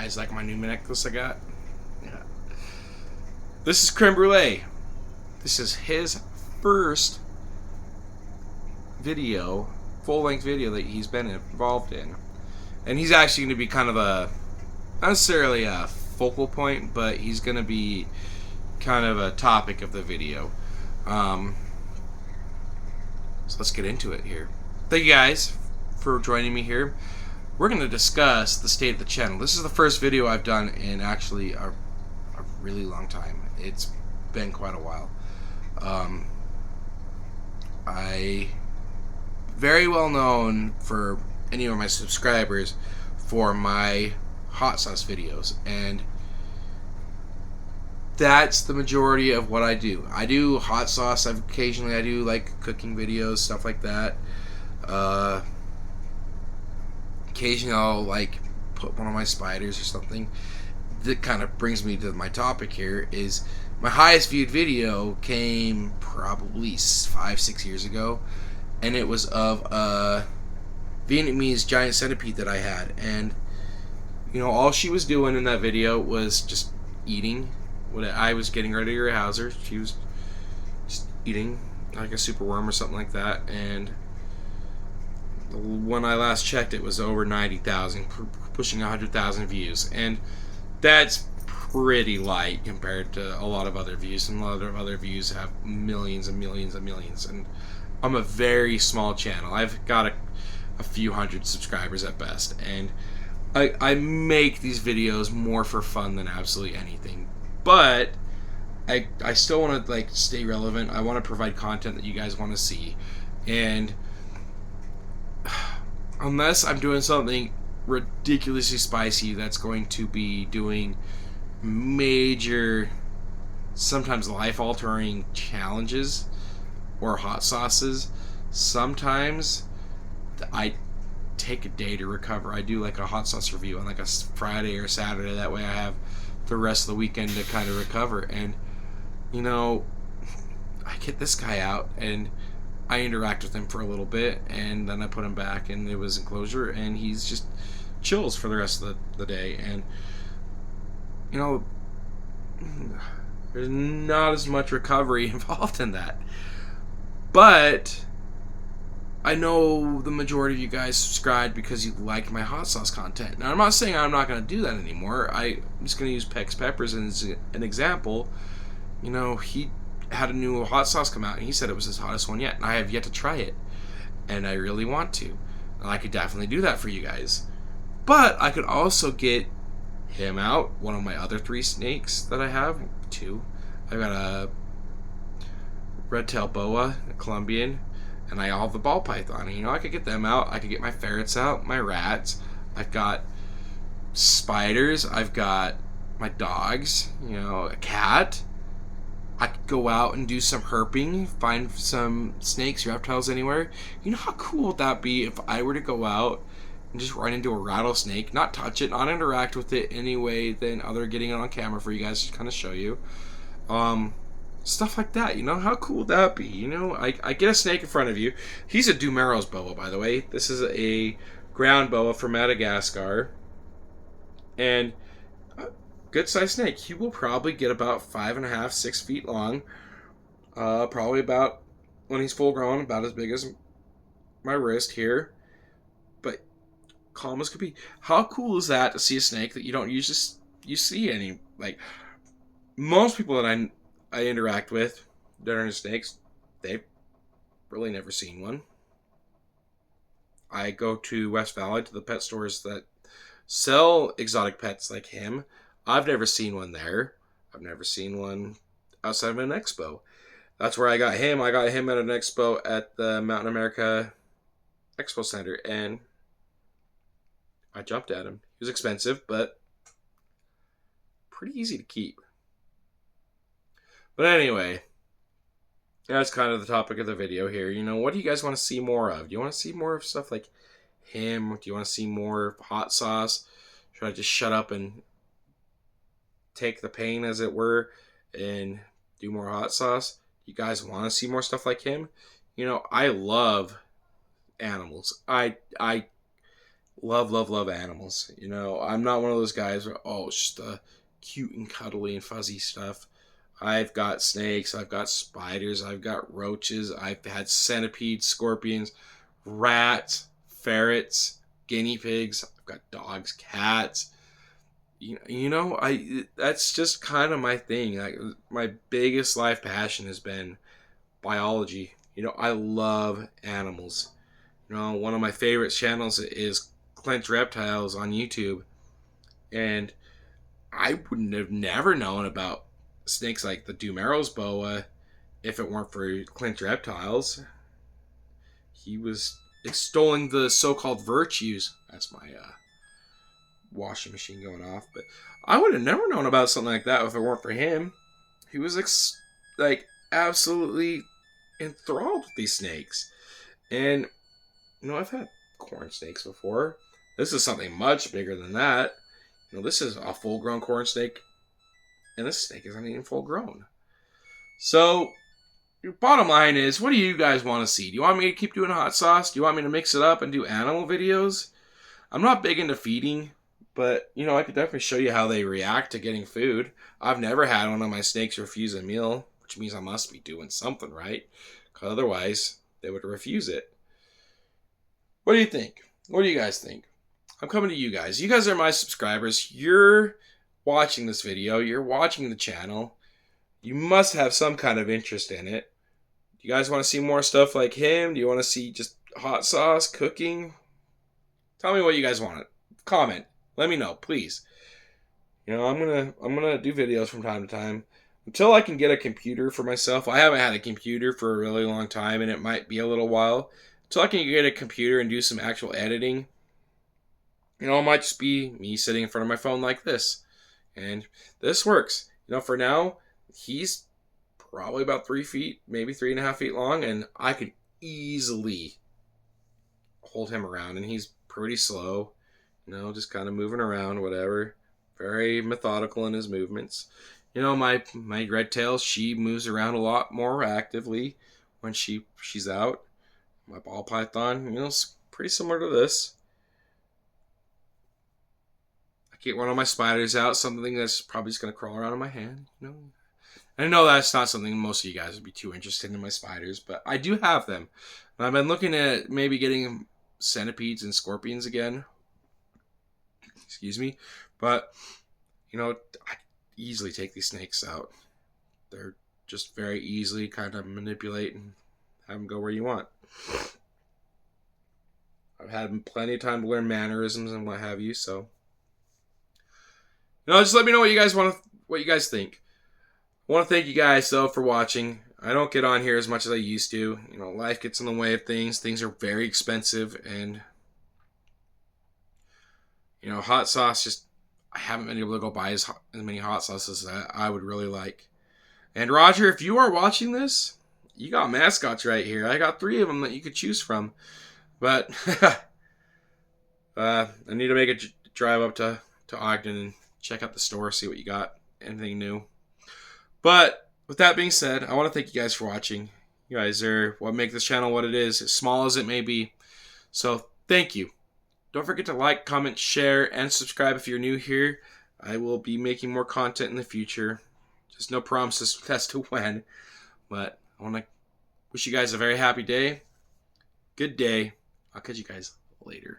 guys like my new necklace I got? Yeah. This is Creme Brulee. This is his first video, full-length video that he's been involved in. And he's actually going to be kind of not necessarily a focal point, but he's going to be kind of a topic of the video. So let's get into it here. Thank you guys for joining me here. We're going to discuss the state of the channel. This is the first video I've done in actually a really long time. It's been quite a while. I very well known for any of my subscribers for my hot sauce videos, and that's the majority of what I do. I do hot sauce. Occasionally I do like cooking videos, stuff like that. Occasionally I'll like put one of my spiders or something. That kind of brings me to my topic here. Is my highest viewed video came probably 5-6 years ago, and it was of a Vietnamese giant centipede that I had, and you know, all she was doing in that video was just eating. When I was getting ready to house her, she was just eating like a superworm or something like that. And when I last checked, it was over 90,000, pushing 100,000 views, and that's pretty light compared to a lot of other views. And a lot of other views have millions and millions and millions. And I'm a very small channel. I've got a few hundred subscribers at best, and I make these videos more for fun than absolutely anything. But I still want to like stay relevant. I want to provide content that you guys want to see, and unless I'm doing something ridiculously spicy that's going to be doing major, sometimes life-altering challenges or hot sauces, sometimes I take a day to recover. I do like a hot sauce review on like a Friday or Saturday. That way I have the rest of the weekend to kind of recover. And you know, I get this guy out and I interact with him for a little bit, and then I put him back in his enclosure, and he's just chills for the rest of the day. And you know, there's not as much recovery involved in that, but I know the majority of you guys subscribed because you liked my hot sauce content. Now, I'm not saying I'm not going to do that anymore. I'm just going to use Peck's Peppers as an example. You know, he had a new hot sauce come out, and he said it was his hottest one yet. And I have yet to try it, and I really want to. And I could definitely do that for you guys. But I could also get him out, one of my other 3 snakes that I have. 2. I've got a red-tailed boa, a Colombian, and I have the ball python. You know, I could get them out. I could get my ferrets out, my rats. I've got spiders. I've got my dogs. You know, a cat. I could go out and do some herping, find some snakes, reptiles anywhere. You know how cool would that be if I were to go out and just run into a rattlesnake, not touch it, not interact with it any way than other getting it on camera for you guys to kind of show you. Stuff like that, you know, how cool would that be? You know, I get a snake in front of you. He's a Dumero's boa, by the way. This is a ground boa from Madagascar, and a good sized snake. He will probably get about 5.5, 6 feet long. Probably about, when he's full grown, about as big as my wrist here. But calm as could be. How cool is that to see a snake that you don't usually see any? Like, most people that I interact with that are into snakes, they've really never seen one. I go to West Valley to the pet stores that sell exotic pets like him. I've never seen one there. I've never seen one outside of an expo. That's where I got him. I got him at an expo at the Mountain America Expo Center, and I jumped at him. He was expensive, but pretty easy to keep. But anyway, that's kind of the topic of the video here. You know, what do you guys want to see more of? Do you want to see more of stuff like him? Do you want to see more hot sauce? Should I just shut up and take the pain, as it were, and do more hot sauce? You guys want to see more stuff like him? You know, I love animals. I love, love, love animals. You know, I'm not one of those guys where, oh, it's just cute and cuddly and fuzzy stuff. I've got snakes, I've got spiders, I've got roaches, I've had centipedes, scorpions, rats, ferrets, guinea pigs, I've got dogs, cats. You know, I that's just kind of my thing. Like my biggest life passion has been biology. You know, I love animals. You know, one of my favorite channels is Clint Reptiles on YouTube, and I wouldn't have never known about snakes like the Dumero's boa if it weren't for Clint Reptiles. He was extolling the so-called virtues. That's my washing machine going off, but I would have never known about something like that if it weren't for him. He was like absolutely enthralled with these snakes, and you know, I've had corn snakes before. This is something much bigger than that. You know, this is a full-grown corn snake, and this snake isn't even full-grown. So, your bottom line is, what do you guys want to see? Do you want me to keep doing hot sauce? Do you want me to mix it up and do animal videos? I'm not big into feeding, but, you know, I could definitely show you how they react to getting food. I've never had one of my snakes refuse a meal, which means I must be doing something right, because otherwise they would refuse it. What do you think? What do you guys think? I'm coming to you guys. You guys are my subscribers. You're watching this video. You're watching the channel. You must have some kind of interest in it. Do you guys want to see more stuff like him? Do you want to see just hot sauce, cooking? Tell me what you guys want. Comment. Let me know, please. You know, I'm gonna do videos from time to time until I can get a computer for myself. I haven't had a computer for a really long time, and it might be a little while until I can get a computer and do some actual editing. You know, it might just be me sitting in front of my phone like this, and this works. You know, for now, he's probably about 3 feet, maybe 3.5 feet long, and I could easily hold him around, and he's pretty slow. You know, just kind of moving around, whatever. Very methodical in his movements. You know, my red tail, she moves around a lot more actively when she's out. My ball python, you know, it's pretty similar to this. I get one of my spiders out, something that's probably just going to crawl around in my hand. You know, and I know that's not something most of you guys would be too interested in my spiders, but I do have them. And I've been looking at maybe getting centipedes and scorpions again. Excuse me. But, you know, I easily take these snakes out. They're just very easily kind of manipulate and have them go where you want. I've had plenty of time to learn mannerisms and what have you, so. You know, just let me know what you guys think. I want to thank you guys, though, for watching. I don't get on here as much as I used to. You know, life gets in the way of things. Things are very expensive, and you know, hot sauce just, I haven't been able to go buy as many hot sauces as I would really like. And Roger, if you are watching this, you got mascots right here. I got 3 of them that you could choose from. But I need to make a drive up to Ogden and check out the store, see what you got, anything new. But with that being said, I want to thank you guys for watching. You guys are what make this channel what it is, as small as it may be. So thank you. Don't forget to like, comment, share, and subscribe if you're new here. I will be making more content in the future. Just no promises as to when. But I want to wish you guys a very happy day. Good day. I'll catch you guys later.